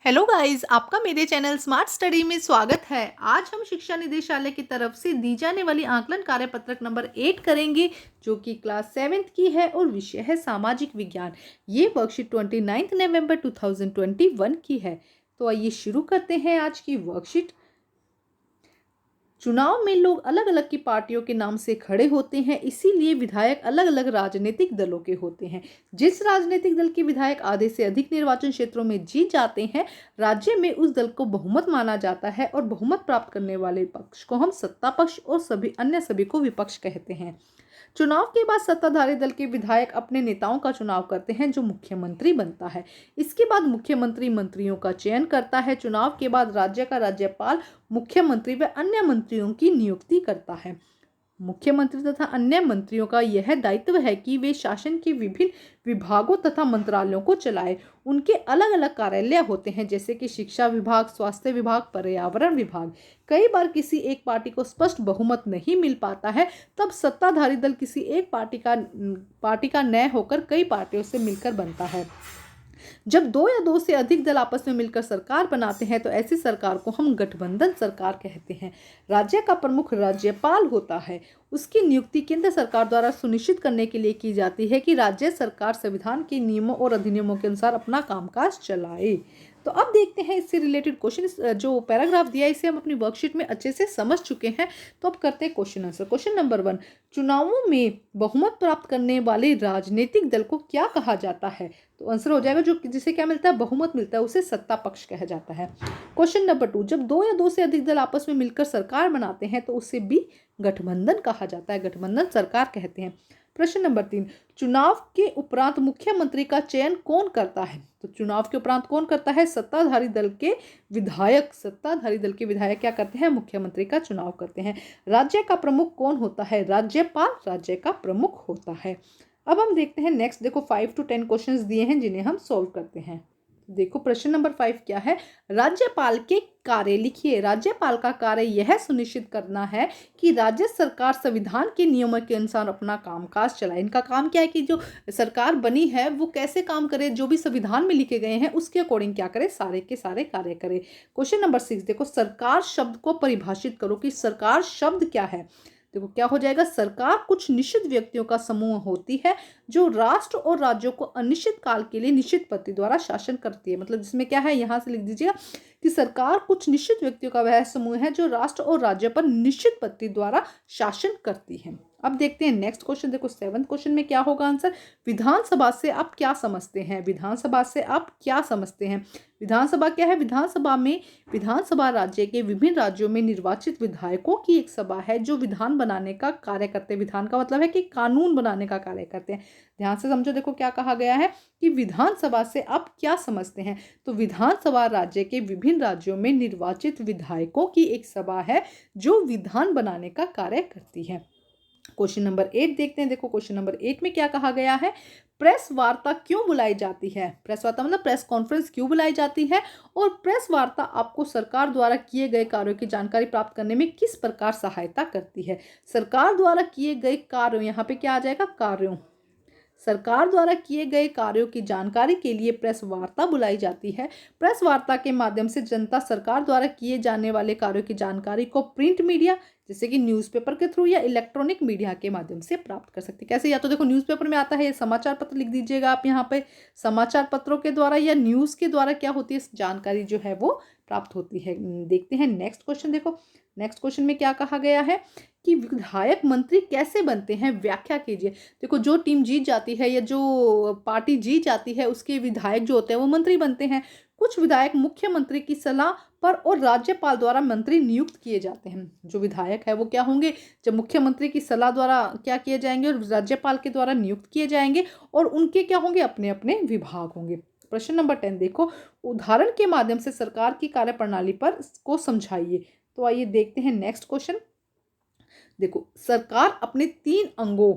Hello guys, आपका मेरे channel smart study में स्वागत है। आज हम शिक्षा निदेशालय की तरफ से दी जाने वाली आकलन कार्यपत्रक नंबर 8 करेंगे, जो कि क्लास 7th की है और विषय है सामाजिक विज्ञान। ये वर्कशीट 29 नवंबर 2021 की है। तो आइए शुरू करते हैं आज की वर्कशीट। चुनाव में लोग अलग अलग की पार्टियों के नाम से खड़े होते हैं, इसीलिए विधायक अलग अलग राजनीतिक दलों के होते हैं। जिस राजनीतिक दल के विधायक आधे से अधिक निर्वाचन क्षेत्रों में जीत जाते हैं, राज्य में उस दल को बहुमत माना जाता है और बहुमत प्राप्त करने वाले पक्ष को हम सत्ता पक्ष और सभी को विपक्ष कहते हैं। चुनाव के बाद सत्ताधारी दल के विधायक अपने नेताओं का चुनाव करते हैं, जो मुख्यमंत्री बनता है। इसके बाद मुख्यमंत्री मंत्रियों का चयन करता है। चुनाव के बाद राज्य का राज्यपाल मुख्यमंत्री व अन्य मंत्रियों की नियुक्ति करता है। मुख्यमंत्री तथा अन्य मंत्रियों का यह दायित्व है कि वे शासन के विभिन्न विभागों तथा मंत्रालयों को चलाएं। उनके अलग अलग कार्यालय होते हैं, जैसे कि शिक्षा विभाग, स्वास्थ्य विभाग, पर्यावरण विभाग। कई बार किसी एक पार्टी को स्पष्ट बहुमत नहीं मिल पाता है, तब सत्ताधारी दल किसी एक पार्टी का न होकर कई पार्टियों से मिलकर बनता है। जब दो या दो से अधिक दल आपस में मिलकर सरकार बनाते हैं, तो ऐसी सरकार को हम गठबंधन सरकार कहते हैं। राज्य का प्रमुख राज्यपाल होता है। उसकी नियुक्ति केंद्र सरकार द्वारा सुनिश्चित करने के लिए की जाती है कि राज्य सरकार संविधान के नियमों और अधिनियमों के अनुसार अपना कामकाज चलाए। तो अब देखते हैं इससे रिलेटेड क्वेश्चन। जो पैराग्राफ दिया है इसे हम अपनी वर्कशीट में अच्छे से समझ चुके हैं। तो अब करते हैं क्वेश्चन आंसर। क्वेश्चन नंबर 1, चुनावों में बहुमत प्राप्त करने वाले राजनीतिक दल को क्या कहा जाता है? तो आंसर हो जाएगा, जो जिसे क्या मिलता है, बहुमत मिलता है, उसे सत्ता पक्ष कहा जाता है। क्वेश्चन नंबर 2, जब दो या दो से अधिक दल आपस में मिलकर सरकार बनाते हैं, तो उसे भी गठबंधन कहा जाता है, गठबंधन सरकार कहते हैं। प्रश्न नंबर 3, चुनाव के उपरांत मुख्यमंत्री का चयन कौन करता है? तो चुनाव के उपरांत कौन करता है? सत्ताधारी दल के विधायक। सत्ताधारी दल के विधायक क्या करते हैं? मुख्यमंत्री का चुनाव करते हैं। राज्य का प्रमुख कौन होता है? राज्यपाल राज्य का प्रमुख होता है। अब हम देखते हैं नेक्स्ट। देखो 5 to 10 क्वेश्चंस दिए हैं, जिन्हें हम सॉल्व करते हैं। देखो प्रश्न नंबर 5 क्या है? राज्यपाल के कार्य लिखिए। राज्यपाल का कार्य यह सुनिश्चित करना है कि राज्य सरकार संविधान के नियमों के अनुसार अपना कामकाज चलाए। इनका काम क्या है कि जो सरकार बनी है वो कैसे काम करे, जो भी संविधान में लिखे गए हैं उसके अकॉर्डिंग क्या करे, सारे के सारे कार्य करे। क्वेश्चन नंबर 6, देखो सरकार शब्द को परिभाषित करो कि सरकार शब्द क्या है। देखो क्या हो जाएगा, सरकार कुछ निश्चित व्यक्तियों का समूह होती है जो राष्ट्र और राज्यों को अनिश्चित काल के लिए निश्चित पति द्वारा शासन करती है। मतलब जिसमें क्या है, यहां से लिख दीजिएगा कि सरकार कुछ निश्चित व्यक्तियों का वह समूह है जो राष्ट्र और राज्य पर निश्चित पति द्वारा शासन करती है। अब देखते हैं नेक्स्ट क्वेश्चन। देखो 7th क्वेश्चन में क्या होगा आंसर? विधानसभा से आप क्या समझते हैं? विधानसभा से आप क्या समझते हैं? विधानसभा क्या है? विधानसभा राज्य के विभिन्न राज्यों में निर्वाचित विधायकों की एक सभा है, जो विधान बनाने का कार्य करते हैं। विधान का मतलब है कि कानून बनाने का कार्य करते हैं। ध्यान से समझो। देखो क्या कहा गया है कि विधानसभा से आप क्या समझते हैं? तो विधानसभा राज्य के विभिन्न राज्यों में निर्वाचित विधायकों की एक सभा है, जो विधान बनाने का कार्य करती है। क्वेश्चन नंबर 8 देखते हैं। देखो क्वेश्चन नंबर 8 में क्या कहा गया है? प्रेस वार्ता क्यों बुलाई जाती है? प्रेस वार्ता मतलब प्रेस कॉन्फ्रेंस क्यों बुलाई जाती है? और प्रेस वार्ता आपको सरकार द्वारा किए गए कार्यों की जानकारी प्राप्त करने में किस प्रकार सहायता करती है? सरकार द्वारा किए गए कार्यों, यहाँ पे क्या आ जाएगा, कार्यों। सरकार द्वारा किए गए कार्यों की जानकारी के लिए प्रेस वार्ता बुलाई जाती है। प्रेस वार्ता के माध्यम से जनता सरकार द्वारा किए जाने वाले कार्यों की जानकारी को प्रिंट मीडिया, जैसे कि न्यूज़पेपर के थ्रू, या इलेक्ट्रॉनिक मीडिया के माध्यम से प्राप्त कर सकते हैं। कैसे? या तो देखो न्यूज़पेपर में आता है, समाचार पत्र लिख दीजिएगा आप यहाँ पे। समाचार पत्रों के द्वारा या न्यूज़ के द्वारा क्या होती है, जानकारी जो है वो प्राप्त होती है। देखते हैं नेक्स्ट क्वेश्चन। देखो नेक्स्ट क्वेश्चन में क्या कहा गया है कि विधायक मंत्री कैसे बनते हैं, व्याख्या कीजिए। देखो जो टीम जीत जाती है या जो पार्टी जीत जाती है, उसके विधायक जो होते हैं वो मंत्री बनते हैं। कुछ विधायक मुख्यमंत्री की सलाह पर और राज्यपाल द्वारा मंत्री नियुक्त किए जाते हैं। जो विधायक है वो क्या होंगे, जब मुख्यमंत्री की सलाह द्वारा क्या किए जाएंगे और राज्यपाल के द्वारा नियुक्त किए जाएंगे, और उनके क्या होंगे, अपने अपने विभाग होंगे। प्रश्न नंबर 10 देखो, उदाहरण के माध्यम से सरकार की कार्यप्रणाली पर को समझाइए। तो आइए देखते हैं नेक्स्ट क्वेश्चन। देखो सरकार अपने 3 अंगों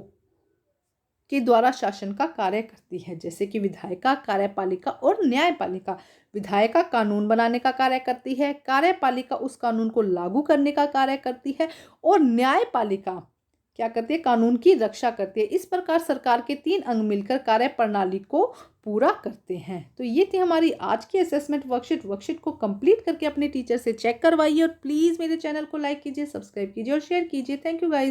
के द्वारा शासन का कार्य करती है, जैसे कि विधायिका, कार्यपालिका और न्यायपालिका। विधायिका कानून बनाने का कार्य करती है, कार्यपालिका उस कानून को लागू करने का कार्य करती है, और न्यायपालिका क्या करती है, कानून की रक्षा करती है। इस प्रकार सरकार के 3 अंग मिलकर कार्य प्रणाली को पूरा करते हैं। तो ये थी हमारी आज की असेसमेंट वर्कशीट। वर्कशीट को कंप्लीट करके अपने टीचर से चेक करवाइए और प्लीज़ मेरे चैनल को लाइक कीजिए, सब्सक्राइब कीजिए और शेयर कीजिए। Thank you guys.